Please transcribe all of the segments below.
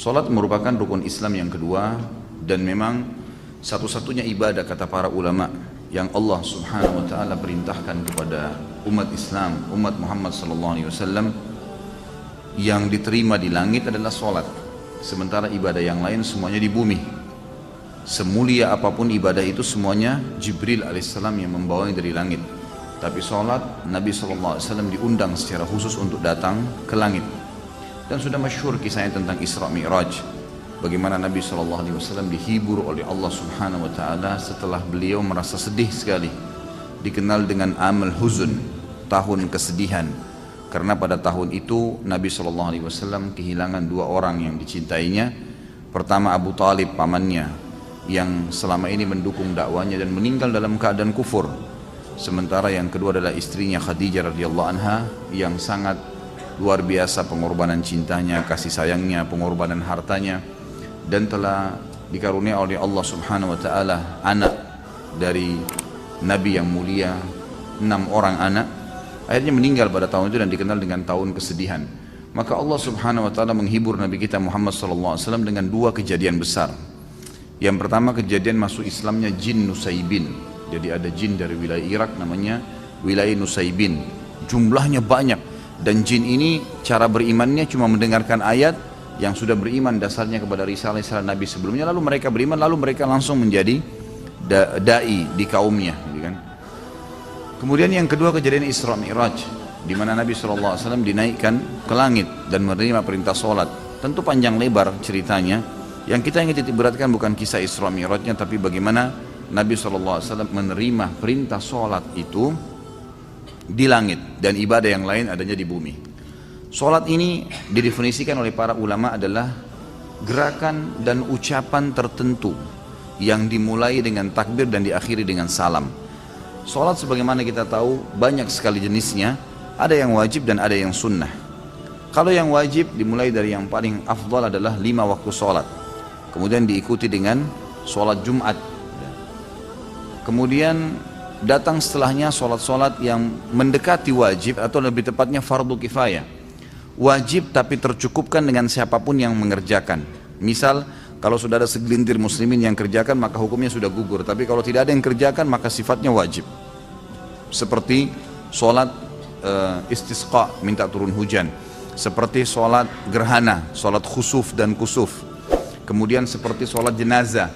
Salat merupakan rukun Islam yang kedua dan memang satu-satunya ibadah kata para ulama yang Allah Subhanahu wa taala perintahkan kepada umat Islam, umat Muhammad sallallahu alaihi wasallam yang diterima di langit adalah salat. Sementara ibadah yang lain semuanya di bumi. Semulia apapun ibadah itu semuanya Jibril alaihissalam yang membawanya dari langit. Tapi salat Nabi sallallahu alaihi wasallam diundang secara khusus untuk datang ke langit. Dan sudah masyhur kisahnya tentang Isra Mi'raj. Bagaimana Nabi SAW dihibur oleh Allah Subhanahu Wa Taala setelah beliau merasa sedih sekali. Dikenal dengan amal huzun, tahun kesedihan. Karena pada tahun itu Nabi SAW kehilangan dua orang yang dicintainya. Pertama Abu Talib pamannya yang selama ini mendukung dakwanya dan meninggal dalam keadaan kufur. Sementara yang kedua adalah istrinya Khadijah radhiyallahu anha yang sangat luar biasa pengorbanan cintanya, kasih sayangnya, pengorbanan hartanya, dan telah dikarunia oleh Allah Subhanahu wa taala anak dari Nabi yang mulia, 6 orang anak. Akhirnya meninggal pada tahun itu dan dikenal dengan tahun kesedihan. Maka Allah Subhanahu wa taala menghibur Nabi kita Muhammad sallallahu alaihi wasallam dengan dua kejadian besar. Yang pertama kejadian masuk Islamnya jin Nusaybin. Jadi ada jin dari wilayah Irak namanya wilayah Nusaybin. Jumlahnya banyak. Dan jin ini cara berimannya cuma mendengarkan ayat yang sudah beriman dasarnya kepada risalah Nabi sebelumnya, lalu mereka beriman, lalu mereka langsung menjadi da'i di kaumnya, gitu kan. Kemudian yang kedua kejadian Isra Mi'raj, di mana Nabi SAW dinaikkan ke langit dan menerima perintah sholat. Tentu panjang lebar ceritanya. Yang kita ingin titik beratkan bukan kisah Isra Mi'rajnya, tapi bagaimana Nabi SAW menerima perintah sholat itu di langit dan ibadah yang lain adanya di bumi. Salat ini didefinisikan oleh para ulama adalah gerakan dan ucapan tertentu yang dimulai dengan takbir dan diakhiri dengan salam. Salat sebagaimana kita tahu banyak sekali jenisnya, ada yang wajib dan ada yang sunnah. Kalau yang wajib dimulai dari yang paling afdal adalah 5 waktu salat. Kemudian diikuti dengan salat Jumat. Kemudian datang setelahnya solat-solat yang mendekati wajib atau lebih tepatnya fardu kifayah. Wajib tapi tercukupkan dengan siapapun yang mengerjakan. Misal kalau sudah ada segelintir muslimin yang kerjakan maka hukumnya sudah gugur. Tapi kalau tidak ada yang kerjakan maka sifatnya wajib. Seperti solat istisqa, minta turun hujan. Seperti solat gerhana, solat khusuf dan kusuf. Kemudian seperti solat jenazah.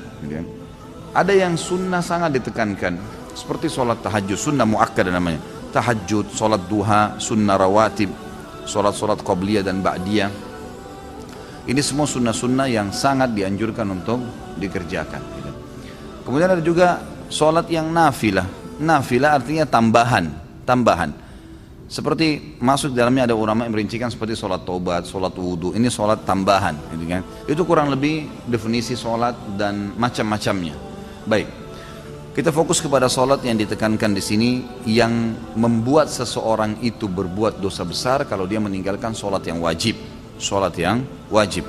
Ada yang sunnah sangat ditekankan. Seperti sholat tahajud, sunnah mu'akkad namanya. Tahajud, sholat duha, sunnah rawatib, sholat-sholat qabliyah dan ba'diyah. Ini semua sunnah-sunnah yang sangat dianjurkan untuk dikerjakan. Kemudian ada juga sholat yang nafilah. Nafilah artinya tambahan. Seperti masuk dalamnya ada ulama yang merincikan seperti sholat taubat, sholat wudu. Ini sholat tambahan. Itu kurang lebih definisi sholat dan macam-macamnya. Baik. Kita fokus kepada sholat yang ditekankan di sini yang membuat seseorang itu berbuat dosa besar kalau dia meninggalkan sholat yang wajib. Sholat yang wajib.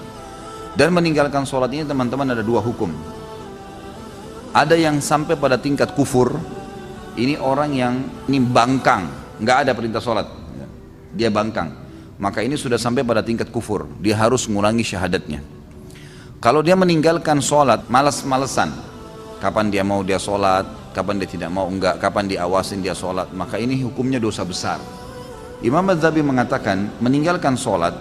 Dan meninggalkan sholat ini teman-teman ada dua hukum. Ada yang sampai pada tingkat kufur. Ini orang yang ini bangkang, nggak ada perintah sholat. Dia bangkang. Maka ini sudah sampai pada tingkat kufur. Dia harus mengulangi syahadatnya. Kalau dia meninggalkan sholat malas-malesan, kapan dia mau dia sholat, kapan dia tidak mau enggak, kapan diawasin dia sholat, maka ini hukumnya dosa besar. Imam Adz-Dzahabi mengatakan meninggalkan sholat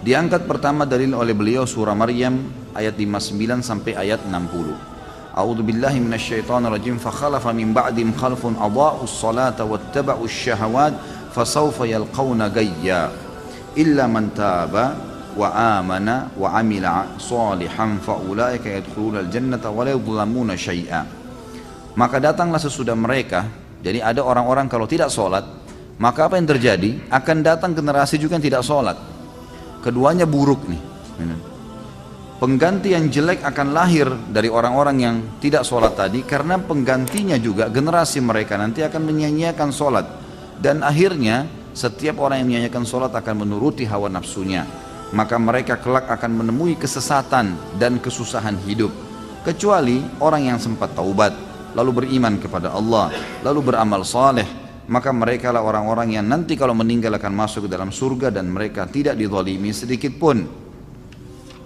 diangkat pertama dalil oleh beliau surah Maryam ayat 59 sampai ayat 60. A'udzu billahi minasyaitonir rajim fa khalafa min ba'dihim khalfun adha'us salata wattaba'us syahawat fasawfa yalqawna gayya illa man taba wa amana wa amila salihan fa ulaika yadkhulunal jannata wa la yudlamuna syai'a. Maka datanglah sesudah mereka, jadi ada orang-orang kalau tidak sholat, maka apa yang terjadi? Akan datang generasi juga yang tidak sholat. Keduanya buruk nih. Pengganti yang jelek akan lahir dari orang-orang yang tidak sholat tadi, karena penggantinya juga generasi mereka nanti akan menyia-nyiakan sholat. Dan akhirnya setiap orang yang menyia-nyiakan sholat akan menuruti hawa nafsunya. Maka mereka kelak akan menemui kesesatan dan kesusahan hidup. Kecuali orang yang sempat taubat, lalu beriman kepada Allah, lalu beramal saleh, maka mereka lah orang-orang yang nanti kalau meninggal akan masuk ke dalam surga dan mereka tidak dizalimi sedikit pun.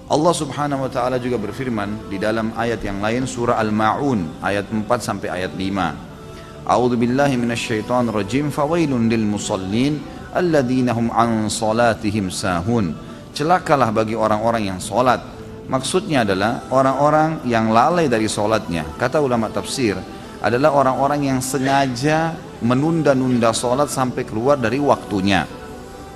Allah subhanahu wa ta'ala juga berfirman di dalam ayat yang lain, surah Al-Ma'un ayat 4 sampai ayat 5. A'udzu billahi minasyaitonir rajim, fawailun lil musallin alladzina hum an salatihim sahun. Celakalah bagi orang-orang yang salat. Maksudnya adalah orang-orang yang lalai dari salatnya. Kata ulama tafsir adalah orang-orang yang sengaja menunda-nunda salat sampai keluar dari waktunya.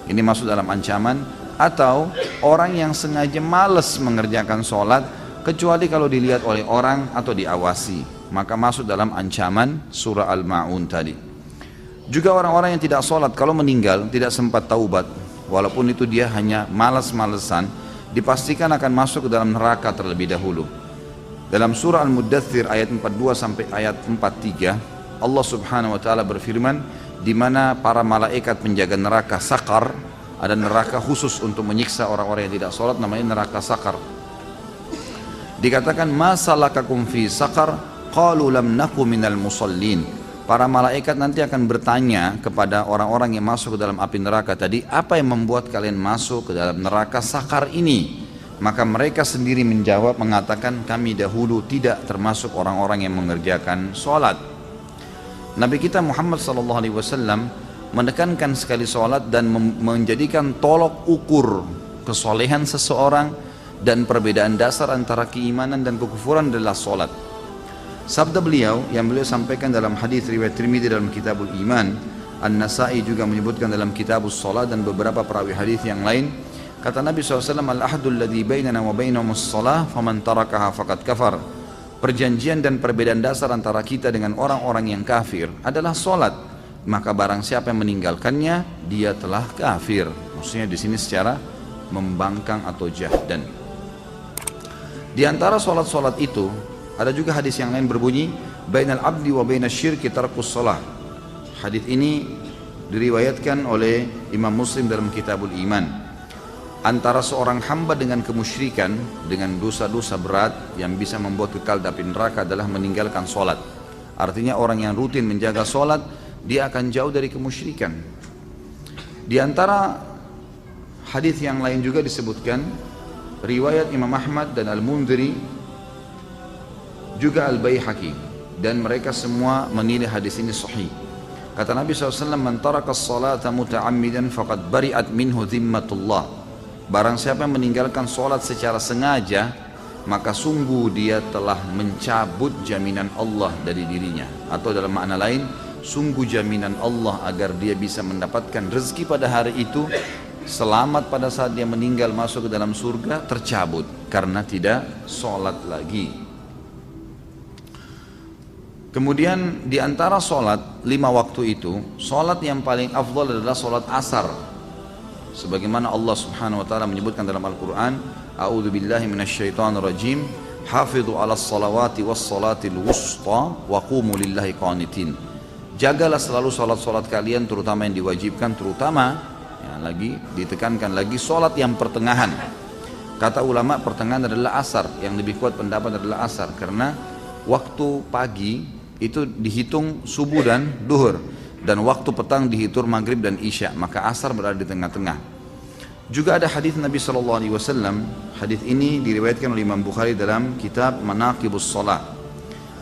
Ini masuk dalam ancaman. Atau orang yang sengaja malas mengerjakan sholat kecuali kalau dilihat oleh orang atau diawasi, maka masuk dalam ancaman surah Al-Ma'un tadi. Juga orang-orang yang tidak sholat kalau meninggal tidak sempat taubat, walaupun itu dia hanya malas-malesan, dipastikan akan masuk ke dalam neraka terlebih dahulu. Dalam surah Al-Muddathir ayat 42 sampai ayat 43, Allah subhanahu wa ta'ala berfirman, di mana para malaikat penjaga neraka Sakar, ada neraka khusus untuk menyiksa orang-orang yang tidak sholat, namanya neraka Sakar. Dikatakan, ma salakakum fi Sakar, qalu lam naku minal musallin. Para malaikat nanti akan bertanya kepada orang-orang yang masuk ke dalam api neraka tadi, apa yang membuat kalian masuk ke dalam neraka Sakar ini? Maka mereka sendiri menjawab, mengatakan, kami dahulu tidak termasuk orang-orang yang mengerjakan sholat. Nabi kita Muhammad SAW menekankan sekali sholat dan menjadikan tolok ukur kesolehan seseorang dan perbedaan dasar antara keimanan dan kekufuran adalah sholat. Sabda beliau yang beliau sampaikan dalam hadis riwayat Tirmidzi dalam Kitabul Iman, An-Nasai juga menyebutkan dalam Kitabus Sholat dan beberapa perawi hadis yang lain. Kata Nabi SAW, al-ahdul ladzi bainana wa bainahumus shalah faman tarakaha faqad kafar. Perjanjian dan perbedaan dasar antara kita dengan orang-orang yang kafir adalah sholat. Maka barang siapa yang meninggalkannya, dia telah kafir. Maksudnya di sini secara membangkang atau jahdan. Di antara solat-solat itu ada juga hadis yang lain berbunyi, bainal abdi wa bainasy syirki tarkus shalah. Hadis ini diriwayatkan oleh Imam Muslim dalam Kitabul Iman. Antara seorang hamba dengan kemusyrikan, dengan dosa-dosa berat yang bisa membuat kekal di api neraka adalah meninggalkan solat. Artinya orang yang rutin menjaga solat, dia akan jauh dari kemusyrikan. Di antara hadis yang lain juga disebutkan, riwayat Imam Ahmad dan Al-Mundhiri juga Al-Baihaqi, dan mereka semua menilai hadis ini sahih. Kata Nabi SAW, man taraka as-salata muta'ammidan faqad bari'at minhu dhimmatullah. Barang siapa yang meninggalkan salat secara sengaja, maka sungguh dia telah mencabut jaminan Allah dari dirinya. Atau dalam makna lain, sungguh jaminan Allah agar dia bisa mendapatkan rezeki pada hari itu, selamat pada saat dia meninggal masuk ke dalam surga, tercabut karena tidak sholat lagi. Kemudian di antara sholat 5 waktu itu, sholat yang paling afdal adalah sholat asar. Sebagaimana Allah subhanahu wa ta'ala menyebutkan dalam Al-Quran, a'udzu billahi minasyaitonir rajim, hafidhu 'alas salawati was salatil wusta wa qumu lillahi qanitin. Jagalah selalu sholat-sholat kalian, terutama yang diwajibkan, terutama ya, lagi ditekankan lagi sholat yang pertengahan. Kata ulama pertengahan adalah asar, yang lebih kuat pendapat adalah asar, karena waktu pagi itu dihitung subuh dan duhur, dan waktu petang dihitung maghrib dan isya, maka asar berada di tengah-tengah. Juga ada hadis Nabi SAW, hadis ini diriwayatkan oleh Imam Bukhari dalam kitab Manaqibus Shalah.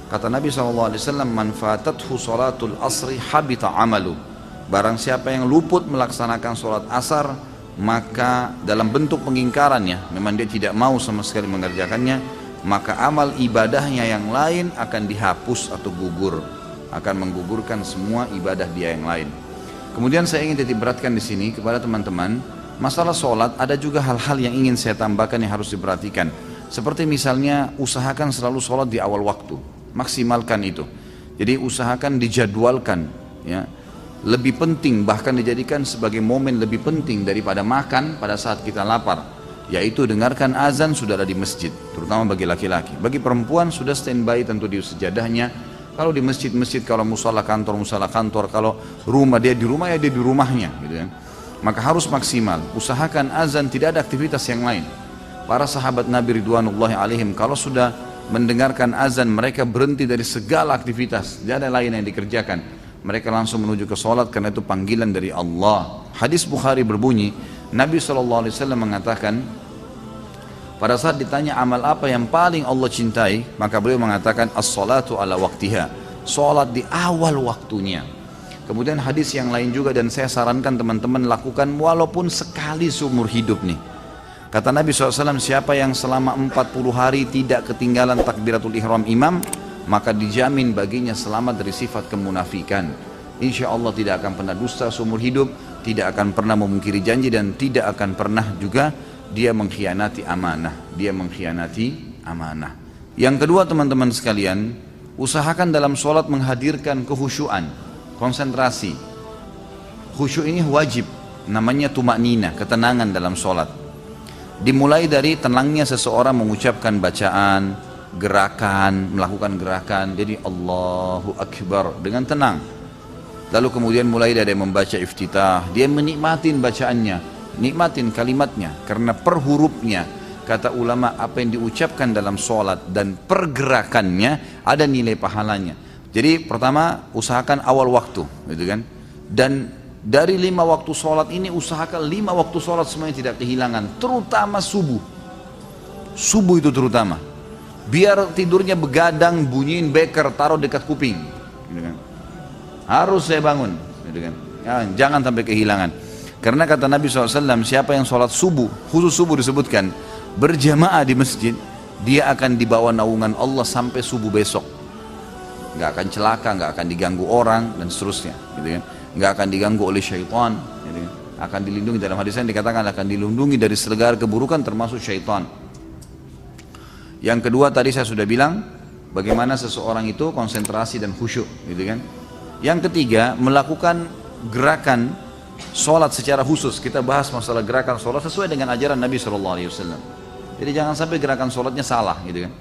Kata Nabi SAW, man fatathu salatul asri habita amalu. Barang siapa yang luput melaksanakan sholat asar, maka dalam bentuk pengingkarannya, memang dia tidak mau sama sekali mengerjakannya, maka amal ibadahnya yang lain akan dihapus atau gugur, akan menggugurkan semua ibadah dia yang lain. Kemudian saya ingin titik beratkan di sini kepada teman-teman, masalah sholat ada juga hal-hal yang ingin saya tambahkan yang harus diperhatikan. Seperti misalnya usahakan selalu sholat di awal waktu, maksimalkan itu. Jadi usahakan dijadwalkan, ya. Lebih penting, bahkan dijadikan sebagai momen lebih penting daripada makan pada saat kita lapar, yaitu dengarkan azan sudah ada di masjid, terutama bagi laki-laki. Bagi perempuan sudah standby tentu di sejadahnya. Kalau di masjid-masjid, kalau musala kantor, kalau rumah dia di rumah, ya dia di rumahnya, gitu kan. Maka harus maksimal, usahakan azan, tidak ada aktivitas yang lain. Para sahabat Nabi Ridwanullahi alaihim kalau sudah mendengarkan azan, mereka berhenti dari segala aktivitas, tidak ada lain yang dikerjakan. Mereka langsung menuju ke sholat karena itu panggilan dari Allah. Hadis Bukhari berbunyi, Nabi SAW mengatakan, Pada saat ditanya amal apa yang paling Allah cintai, maka beliau mengatakan as-salatu ala waktiha, salat di awal waktunya. Kemudian hadis yang lain juga, dan saya sarankan teman-teman lakukan walaupun sekali seumur hidup nih. Kata Nabi SAW, siapa yang selama 40 hari tidak ketinggalan takbiratul ihram imam, maka dijamin baginya selamat dari sifat kemunafikan. Insya Allah tidak akan pernah dusta seumur hidup, tidak akan pernah memungkiri janji, dan tidak akan pernah juga dia mengkhianati amanah. Yang kedua teman-teman sekalian, usahakan dalam sholat menghadirkan kehusyuan, konsentrasi. Khusyuk ini wajib, namanya tumaknina, ketenangan dalam sholat. Dimulai dari tenangnya seseorang mengucapkan bacaan, gerakan, melakukan gerakan, jadi Allahu Akbar dengan tenang. Lalu kemudian mulai dari membaca iftitah, dia menikmatin bacaannya, nikmatin kalimatnya, karena per hurufnya, kata ulama, apa yang diucapkan dalam sholat dan pergerakannya ada nilai pahalanya. Jadi pertama usahakan awal waktu, gitu kan? Dan dari 5 waktu sholat ini usahakan 5 waktu sholat semuanya tidak kehilangan, terutama subuh. Subuh itu terutama. Biar tidurnya begadang, bunyiin beker, taruh dekat kuping, gitu kan? Harus saya bangun, gitu kan? Ya, jangan sampai kehilangan. Karena kata Nabi SAW, siapa yang sholat subuh, khusus subuh disebutkan, berjamaah di masjid, dia akan dibawa naungan Allah sampai subuh besok. Gak akan celaka, gak akan diganggu orang, dan seterusnya, gitu kan? Gak akan diganggu oleh syaitan, gitu kan? Akan dilindungi. Dalam hadis yang dikatakan akan dilindungi dari segala keburukan termasuk syaitan. Yang kedua tadi saya sudah bilang, bagaimana seseorang itu konsentrasi dan khusyuk, gitu kan? Yang ketiga, melakukan gerakan sholat secara khusus. Kita bahas masalah gerakan sholat sesuai dengan ajaran Nabi SAW. Jadi jangan sampai gerakan sholatnya salah, gitu kan?